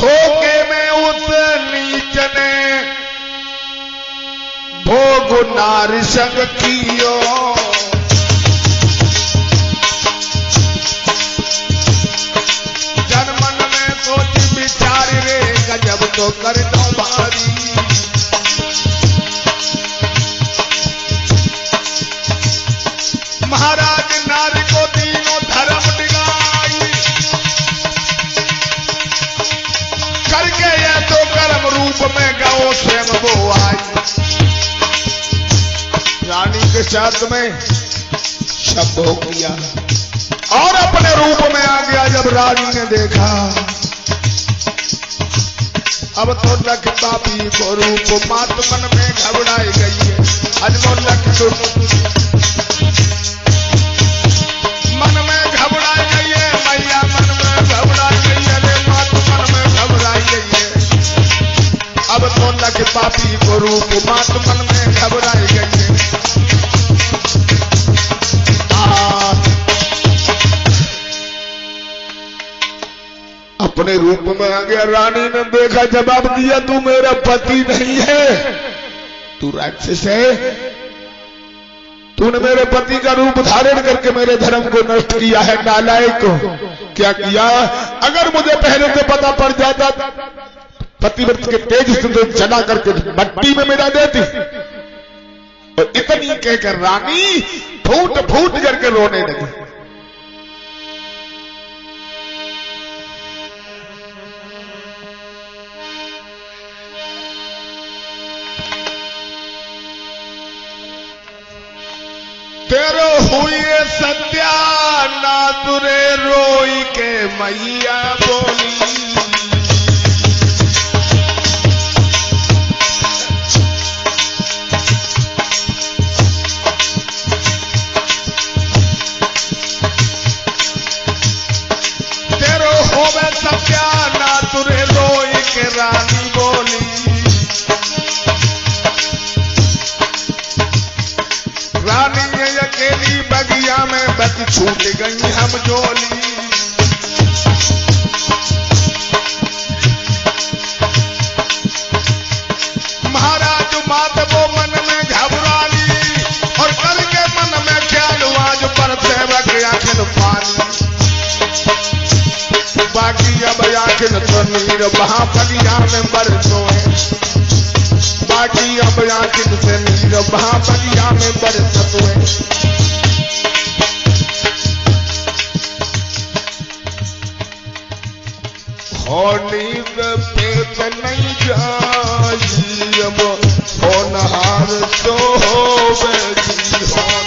धोखे में उस नीच ने भोग नारी संग कियो। जन मन में सोच विचार रे गजब तो कर दो भारी। महाराज नारी को तीनों धर्म दिगाई, करके यह तो कर्म रूप में गौ स्वयं वो आई। रानी के साथ में शब्द हो गया और अपने रूप में आ गया। जब रानी ने देखा अब तो लख पापी को रूप मात मन में घबराई गई है। अजमो लख मन में घबराई गई है, मैया मन में घबराई गई है, रे मात मन में घबराई गई है। अब तो लख पापी को रूप मात मन में घबराई गई है। अपने रूप में आ गया। रानी ने देखा, जवाब दिया, तू मेरा पति नहीं है, तू राक्षस है। तूने मेरे पति का रूप धारण करके मेरे धर्म को नष्ट किया है। नालायक को क्या किया? अगर मुझे पहले से पता पड़ जाता पतिव्रत के तेज से तो जला करके मट्टी में मिला देती। और इतनी कहकर रानी फूट फूट करके रोने लगी। तेरो हुई सत्या ना तुरे रोई के मैया बोली। तेरो होवे सत्या ना तुरे रोई के रानी बोली। रानी ये अकेली बगिया में बच छूट गई हम जोली। महाराज मात वो मन में घबरा ली और करके मन में ख्याल आज पर सेवक आखिर पानी। बाकी अब आखिर तो नीर वहां बगिया में बरसोए। बाकी अब आखिर से नीर वहां बगिया में बरसत हुए। नींद पेट नहीं जाई अब होनहार सो होवेगी होन।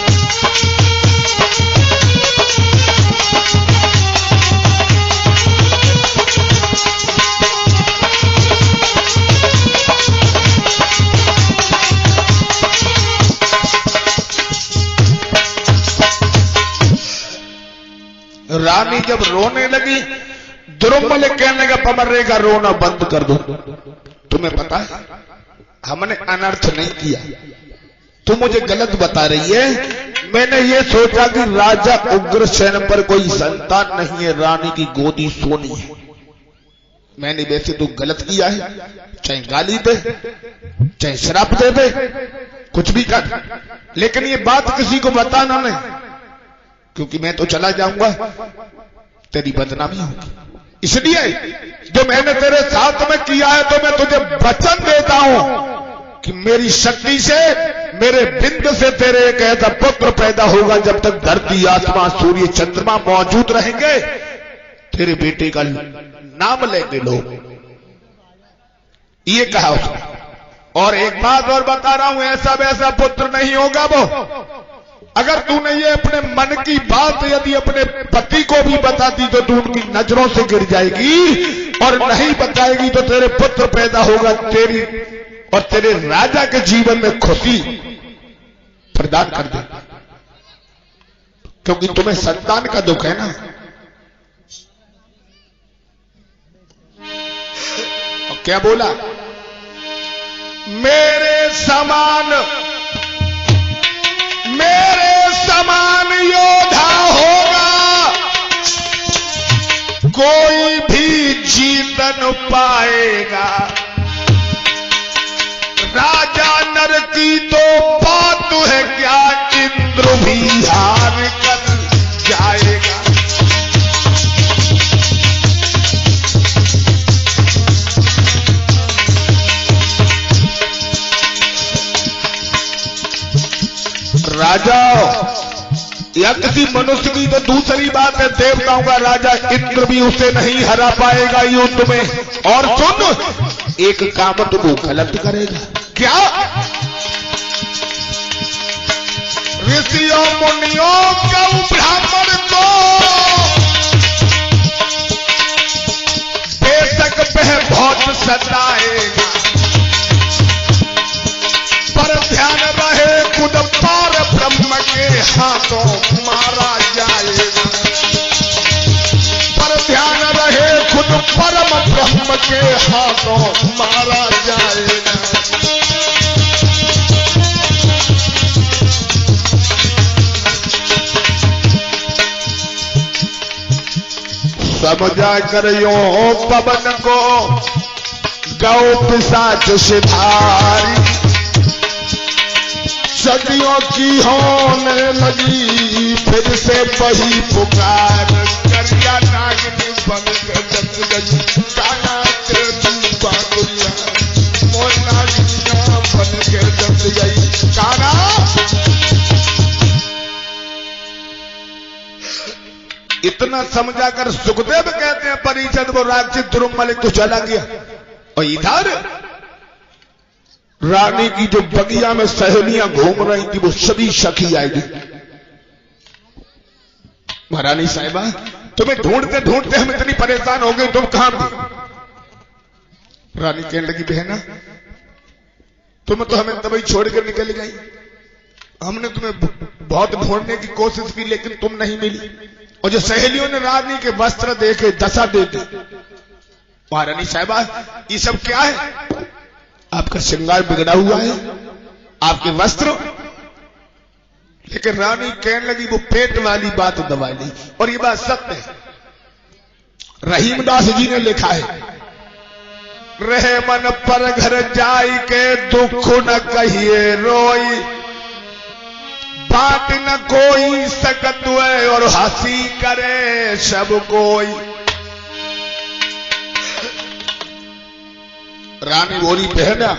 रानी जब रोने लगी, द्रुमल कहने लगा, पमर्रे का रोना बंद कर दो। तुम्हें पता है हमने अनर्थ नहीं किया, तुम मुझे गलत बता रही है। मैंने ये सोचा कि राजा उग्रसेन पर कोई संतान नहीं है, रानी की गोदी सोनी है। मैंने वैसे तो गलत किया है, चाहे गाली दे चाहे श्राप दे दे कुछ भी कर, लेकिन ये बात किसी को बताना नहीं, क्योंकि मैं तो चला जाऊंगा, तेरी बदनामी होगी। इसलिए जो मैंने तेरे साथ में किया है तो मैं तुझे वचन देता हूं कि मेरी शक्ति से, मेरे बिंद से तेरे एक ऐसा पुत्र पैदा होगा, जब तक धरती आसमां सूर्य चंद्रमा मौजूद रहेंगे तेरे बेटे का नाम लेंगे लोग। ये कहा उसने। और एक बात और बता रहा हूं, ऐसा वैसा पुत्र नहीं होगा वो। अगर तूने ये अपने मन की बात यदि अपने पति को भी बताती तो तू उनकी नजरों से गिर जाएगी, और नहीं बताएगी तो तेरे पुत्र पैदा होगा, तेरी और तेरे राजा के जीवन में खुशी प्रदान कर दे, क्योंकि तुम्हें संतान का दुख है ना। और क्या बोला? मेरे समान योद्धा होगा कोई भी जीत न पाएगा। राजा नर की तो बात है क्या, इंद्र भी हार कर जाएगा। राजा या किसी मनुष्य की तो दूसरी बात है, देवताओं का राजा इंद्र भी उसे नहीं हरा पाएगा युद्ध में। और सुन, एक काम तो वो गलत करेगा। क्या? ऋषियों मुनियों का ब्राह्मण को बेशक वह बहुत सताएगा, पर ध्यान रहे खुद पार ब्रह्म के हाथों मारा जाएगा। पर ध्यान रहे खुद परम ब्रह्म के हाथों मारा जाएगा। समझा कर यो पवन को गौ पिशाच सिधारी, सदियों की होने लगी फिर से वही पुकार। करिया नागिनी बन के जग गई, काना के डूबा दुनिया। मोर नागिनिया बन के जग गई, काना। इतना समझा कर सुखदेव कहते हैं परीक्षित वो राक्षस द्रुमल तो चला गया। और इधर रानी की जो बगिया में सहेलियां घूम रही थी वो सभी सखी आएगी। महारानी साहिबा तुम्हें ढूंढते ढूंढते हम इतनी परेशान हो गए, तुम कहां थी? रानी कहने लगी बहना तुम तो हमें तभी छोड़ कर निकल गई। हमने तुम्हें बहुत ढूंढने की कोशिश की लेकिन तुम नहीं मिली। और जो सहेलियों ने रानी के वस्त्र देखे, दशा देते। महारानी साहिबा ये सब क्या है? आपका श्रृंगार बिगड़ा हुआ है, आपके वस्त्र। लेकिन रानी कहने लगी वो पेट वाली बात दबा ली। और ये बात सत्य है, रहीमदास जी ने लिखा है, रहे मन पर घर जाई के दुख न कहिए रोई, बात न कोई सकत है और हंसी करे सब कोई। रानी बोली बहना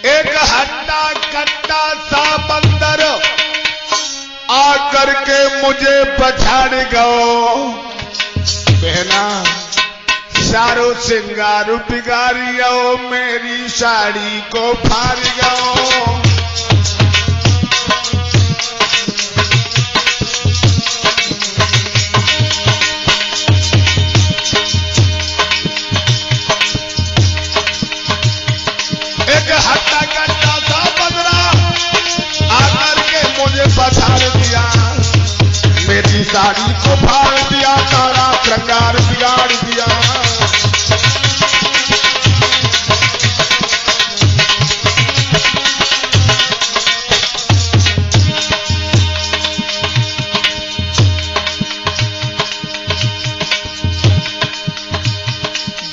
एक हट्टा कट्टा सा बंदर आकर के मुझे पछाड़ गयो। बहना सारो सिंगार बिगाड़ियो, मेरी साड़ी को फाड़ गयो। एक हट्टा कट्टा सा बंदरा आकर के मुझे पछाड़ दिया, मेरी साड़ी को फाड़ दिया, सारा श्रृंगार बिगाड़ दिया।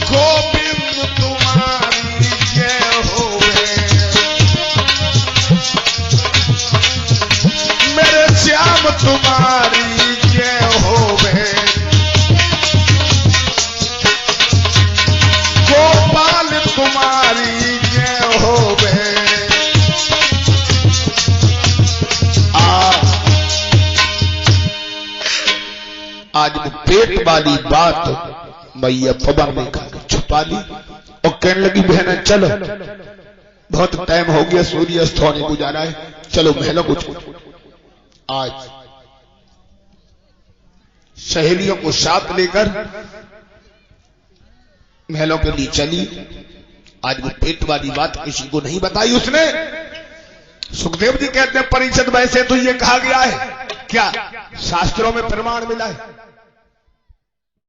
गोविंद तुम्हारी जय होवे, मेरे श्याम तुम्हारी जय होवे, गोपाल तुम्हारी जय होवे। आज वो पेट वाली बात मैया पवन ने छुपा ली और कहने लगी बहना चलो बहुत टाइम हो गया, सूर्यास्त होने को जा रहा है, चलो महलों को। आज सहेलियों को साथ लेकर महलों के लिए चली। आज वो पेट वाली बात किसी को नहीं बताई उसने। सुखदेव जी कहते हैं परीक्षित वैसे तो ये कहा गया है, क्या शास्त्रों में प्रमाण मिला है?